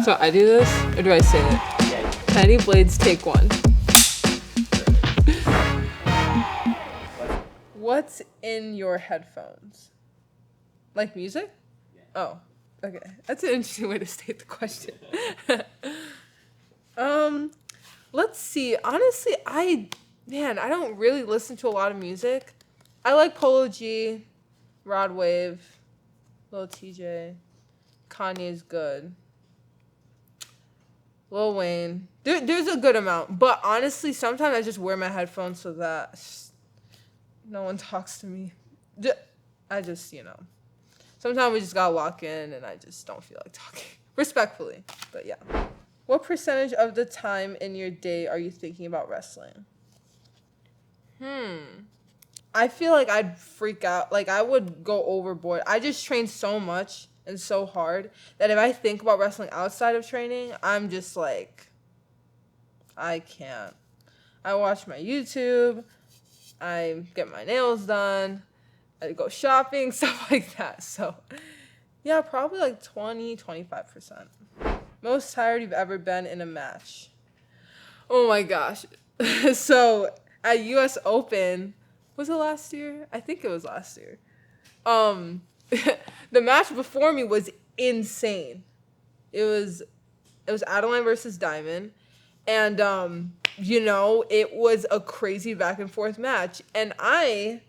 So I do this, or do I say it? Yeah. Penny blades, take one. What's in your headphones? Like music? Yeah. Oh, okay. That's an interesting way to state the question. Let's see. Honestly, I don't really listen to a lot of music. I like Polo G, Rod Wave, Lil TJ, Kanye's good. Lil Wayne. There's a good amount, but honestly, sometimes I just wear my headphones so that no one talks to me. I just, sometimes we just gotta walk in and I just don't feel like talking. Respectfully, but yeah. What percentage of the time in your day are you thinking about wrestling? I feel like I'd freak out. Like, I would go overboard. I just train so much and so hard that if I think about wrestling outside of training, I'm just like, I can't. I watch my YouTube. I get my nails done. I go shopping, stuff like that. So, yeah, probably like 25%. Most tired you've ever been in a match? Oh my gosh. So, at US Open, was it last year? I think it was last year. The match before me was insane. It was Adeline versus Diamond. And, it was a crazy back and forth match. And I,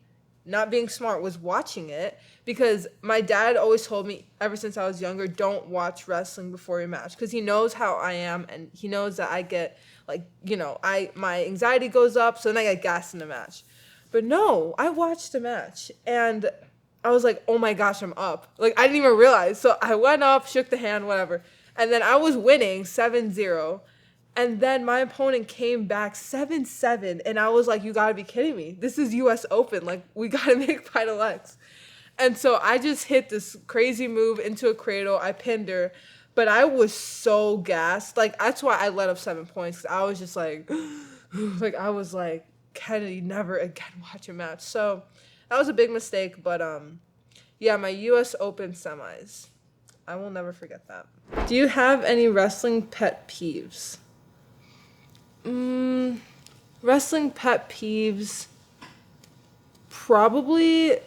not being smart, was watching it because my dad always told me ever since I was younger, don't watch wrestling before your match because he knows how I am and he knows that I get my anxiety goes up, so then I get gassed in the match. But no, I watched the match and I was like, oh my gosh, I'm up. Like, I didn't even realize. So I went up, shook the hand, whatever. And then I was winning 7-0. And then my opponent came back 7-7. And I was like, you gotta be kidding me. This is US Open. Like, we gotta make Final X. And so I just hit this crazy move into a cradle. I pinned her. But I was so gassed. Like, that's why I let up 7 points. 'Cause I was just like, I was like, Kennedy, never again watch a match. So that was a big mistake. But, yeah, my US Open semis. I will never forget that. Do you have any wrestling pet peeves? Wrestling pet peeves. Probably,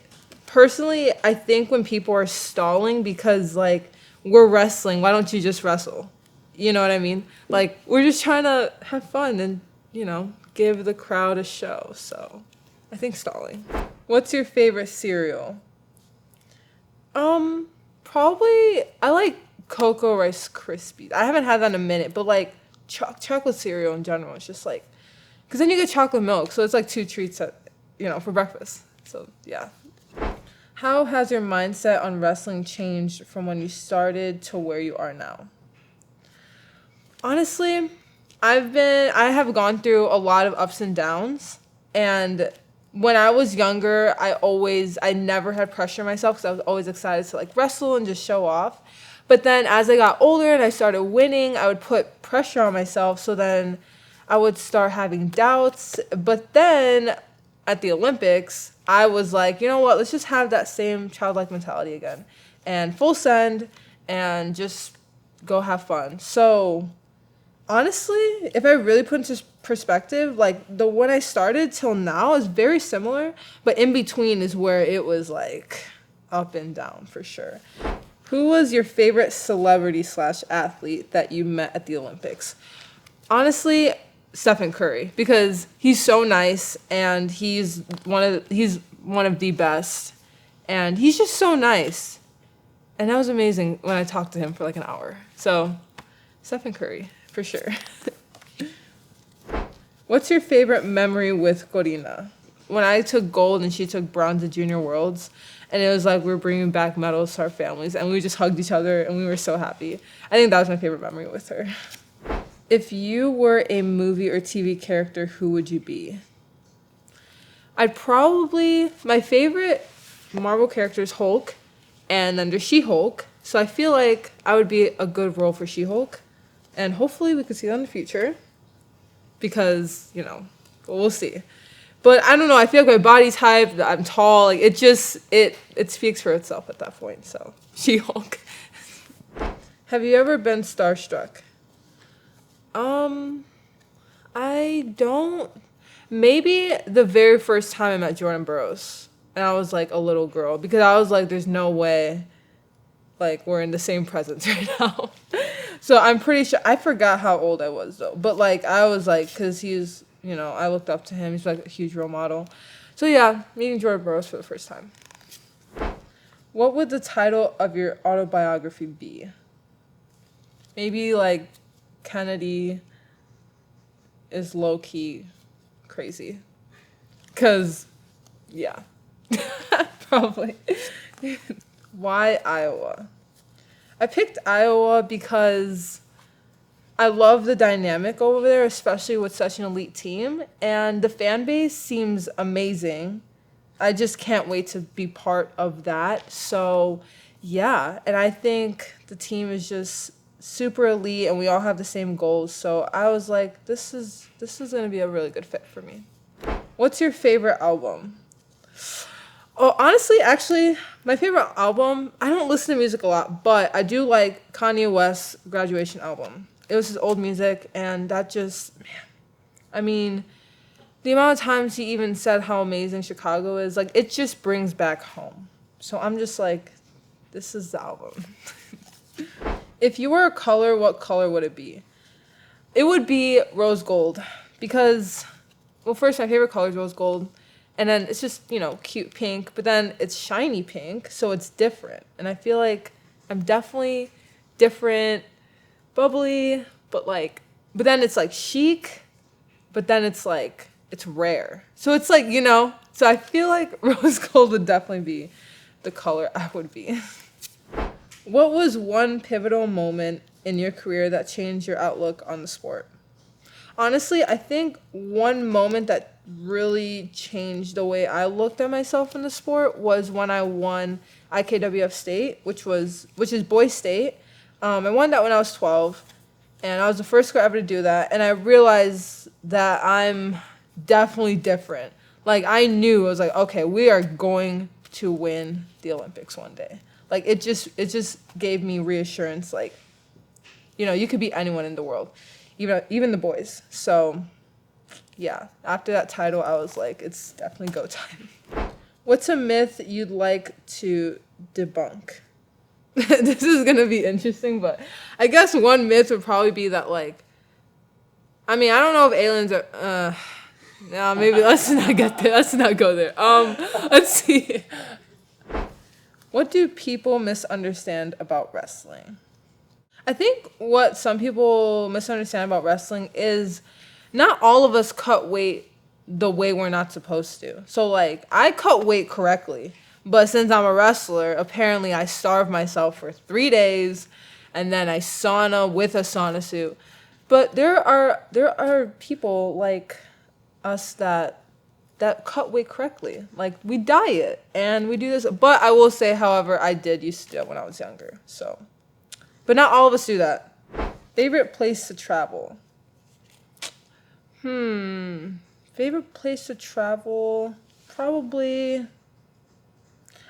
personally, I think when people are stalling because, like, we're wrestling, why don't you just wrestle? You know what I mean? Like, we're just trying to have fun and, give the crowd a show. So, I think stalling. What's your favorite cereal? Probably, I like Cocoa Rice Krispies. I haven't had that in a minute, but, like, chocolate cereal in general. It's just, like, because then you get chocolate milk, so it's, like, 2 treats, for breakfast. So, yeah. How has your mindset on wrestling changed from when you started to where you are now? Honestly, I have gone through a lot of ups and downs, and when I was younger, I never had pressure on myself because I was always excited to like wrestle and just show off. But then as I got older and I started winning, I would put pressure on myself, so then I would start having doubts. But then at the Olympics, I was like, you know what, let's just have that same childlike mentality again and full send and just go have fun. So honestly, if I really put into perspective, like the when I started till now is very similar, but in between is where it was like up and down for sure. Who was your favorite celebrity/athlete that you met at the Olympics? Honestly, Stephen Curry, because he's so nice and he's one of the best, and he's just so nice. And that was amazing when I talked to him for like an hour. So, Stephen Curry, for sure. What's your favorite memory with Corina? When I took gold and she took bronze at Junior Worlds, and it was like we were bringing back medals to our families, and we just hugged each other, and we were so happy. I think that was my favorite memory with her. If you were a movie or TV character, who would you be? My favorite Marvel character is Hulk, and then there's She-Hulk. So I feel like I would be a good role for She-Hulk, and hopefully we could see that in the future, because, we'll see. But I don't know, I feel like my body type, I'm tall, like it speaks for itself at that point, so She-Hulk. Have you ever been starstruck? Um, I don't. Maybe the very first time I met Jordan Burroughs, and I was like a little girl because I was like, "There's no way, like we're in the same presence right now." So I'm pretty sure I forgot how old I was though, but like I was like, because he's I looked up to him. He's like a huge role model. So yeah, meeting Jordan Burroughs for the first time. What would the title of your autobiography be? Maybe like Kennedy is low key crazy. Cause yeah. Probably. Why Iowa? I picked Iowa because I love the dynamic over there, especially with such an elite team, and the fan base seems amazing. I just can't wait to be part of that. So, yeah, and I think the team is just super elite and we all have the same goals. So, I was like this is going to be a really good fit for me. What's your favorite album? Oh, honestly, actually, my favorite album, I don't listen to music a lot, but I do like Kanye West's Graduation album. It was his old music, and that just, man, I mean, the amount of times he even said how amazing Chicago is, like, it just brings back home. So I'm just like, this is the album. If you were a color, what color would it be? It would be rose gold because, well, first, my favorite color is rose gold. And then it's just, cute pink. But then it's shiny pink, so it's different. And I feel like I'm definitely different, bubbly, but then it's like chic, but then it's like, it's rare. So it's like, so I feel like rose gold would definitely be the color I would be. What was one pivotal moment in your career that changed your outlook on the sport? Honestly, I think one moment that really changed the way I looked at myself in the sport was when I won IKWF state, which is boys state. I won that when I was 12, and I was the first girl ever to do that. And I realized that I'm definitely different. Like I knew I was like, okay, we are going to win the Olympics one day. Like it just gave me reassurance. Like, you could beat anyone in the world, even the boys. So. Yeah, after that title, I was like, it's definitely go time. What's a myth you'd like to debunk? This is going to be interesting, but I guess one myth would probably be that, I don't know if aliens are, no, maybe let's not get there. Let's not go there. Let's see. What do people misunderstand about wrestling? I think what some people misunderstand about wrestling is not all of us cut weight the way we're not supposed to. So, I cut weight correctly, but since I'm a wrestler, apparently I starve myself for 3 days, and then I sauna with a sauna suit. But there are people like us that cut weight correctly. Like, we diet, and we do this. But I will say, however, I did used to do it when I was younger. So, but not all of us do that. Favorite place to travel? Favorite place to travel? Probably.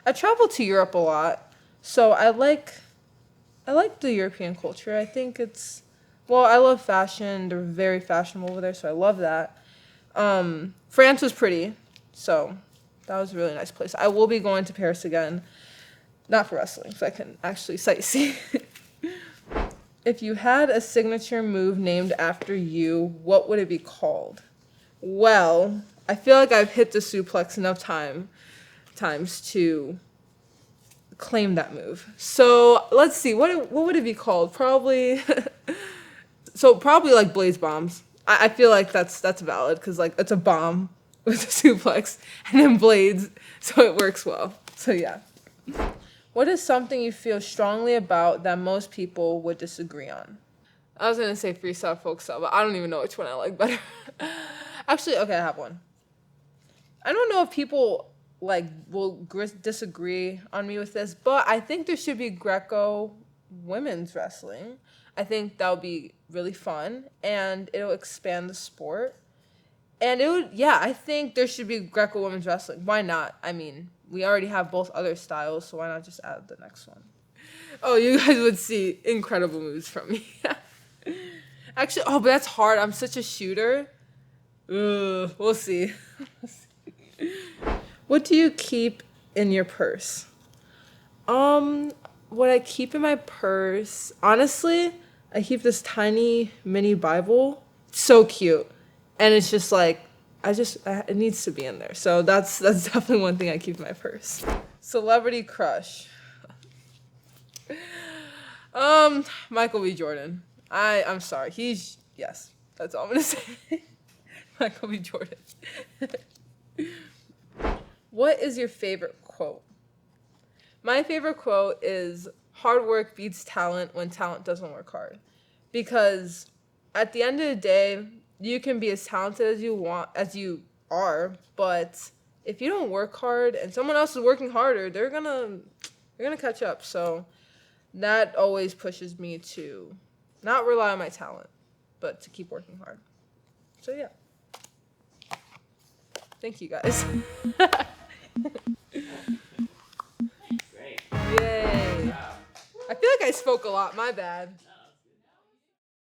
I travel to Europe a lot, so I like the European culture. I think I love fashion. They're very fashionable over there, so I love that. France was pretty, so that was a really nice place. I will be going to Paris again, not for wrestling, so I can actually sightsee. If you had a signature move named after you, what would it be called? Well, I feel like I've hit the suplex enough times to claim that move. So let's see, what would it be called? Probably, probably like Blaze Bombs. I feel like that's valid because it's a bomb with a suplex and then blades, so it works well. So yeah. What is something you feel strongly about that most people would disagree on? I was going to say freestyle, folk style, but I don't even know which one I like better. Actually, okay, I have one. I don't know if people will disagree on me with this, but I think there should be Greco women's wrestling. I think that would be really fun, and it'll expand the sport. And I think there should be Greco women's wrestling. Why not? I mean, we already have both other styles, so why not just add the next one? Oh, you guys would see incredible moves from me. Actually, oh, but that's hard. I'm such a shooter. Ugh, we'll see. What do you keep in your purse? What I keep in my purse, honestly, I keep this tiny mini Bible. It's so cute. And it's just like, it needs to be in there. So that's definitely one thing I keep in my purse. Celebrity crush. Michael B. Jordan. I'm sorry. Yes, that's all I'm gonna say. Michael B. Jordan. What is your favorite quote? My favorite quote is hard work beats talent when talent doesn't work hard. Because at the end of the day, you can be as talented as you are, but if you don't work hard and someone else is working harder, they're gonna catch up. So that always pushes me to not rely on my talent, but to keep working hard. So yeah. Thank you guys. Great. Yay. Wow. I feel like I spoke a lot. My bad.